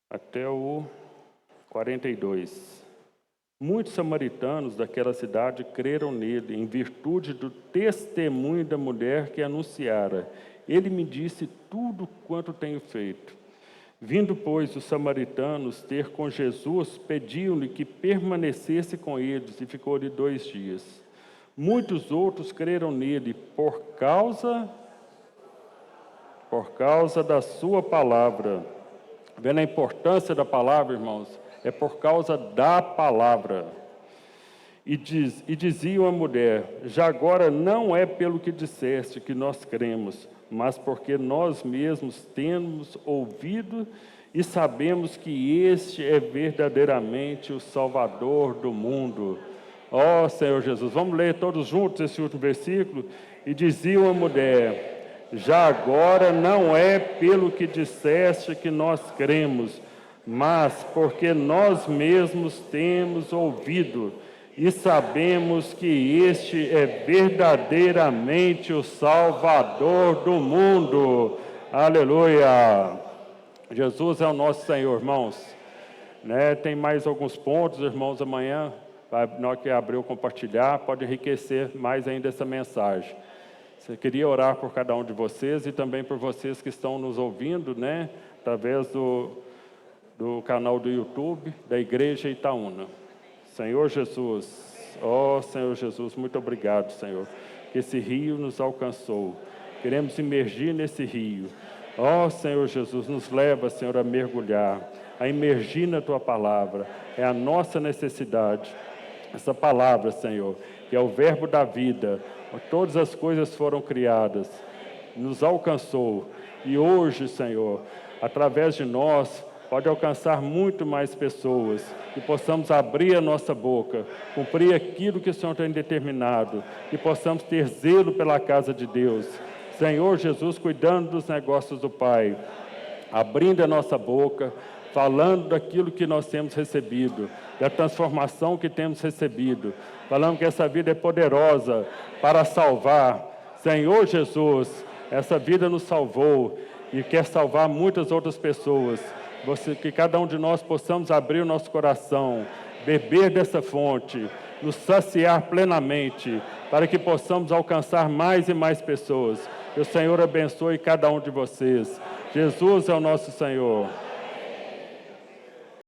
até o 42. Muitos samaritanos daquela cidade creram nele, em virtude do testemunho da mulher que anunciara. Ele me disse tudo quanto tenho feito. Vindo, pois, os samaritanos ter com Jesus, pediam-lhe que permanecesse com eles, e ficou ali 2 dias. Muitos outros creram nele por causa da sua palavra. Vendo a importância da palavra, irmãos? É por causa da palavra. E diziam à mulher: já agora não é pelo que disseste que nós cremos, mas porque nós mesmos temos ouvido e sabemos que este é verdadeiramente o Salvador do mundo. Ó Senhor Jesus, vamos ler todos juntos esse último versículo? E diziam à mulher: já agora não é pelo que disseste que nós cremos, mas porque nós mesmos temos ouvido e sabemos que este é verdadeiramente o Salvador do mundo. Aleluia! Jesus é o nosso Senhor, irmãos. Né? Tem mais alguns pontos, irmãos, amanhã, na hora que abrir o compartilhar, pode enriquecer mais ainda essa mensagem. Eu queria orar por cada um de vocês e também por vocês que estão nos ouvindo, né? Através do canal do YouTube da Igreja Itaúna. Senhor Jesus, ó Senhor Jesus, muito obrigado, Senhor, que esse rio nos alcançou. Queremos imergir nesse rio. Ó Senhor Jesus, nos leva, Senhor, a mergulhar, a imergir na Tua palavra. É a nossa necessidade. Essa palavra, Senhor, que é o verbo da vida, todas as coisas foram criadas, nos alcançou. E hoje, Senhor, através de nós, pode alcançar muito mais pessoas, que possamos abrir a nossa boca, cumprir aquilo que o Senhor tem determinado, que possamos ter zelo pela casa de Deus. Senhor Jesus, cuidando dos negócios do Pai, abrindo a nossa boca, falando daquilo que nós temos recebido, da transformação que temos recebido, falando que essa vida é poderosa para salvar. Senhor Jesus, essa vida nos salvou e quer salvar muitas outras pessoas. Que cada um de nós possamos abrir o nosso coração, beber dessa fonte, nos saciar plenamente, para que possamos alcançar mais e mais pessoas. Que o Senhor abençoe cada um de vocês. Jesus é o nosso Senhor.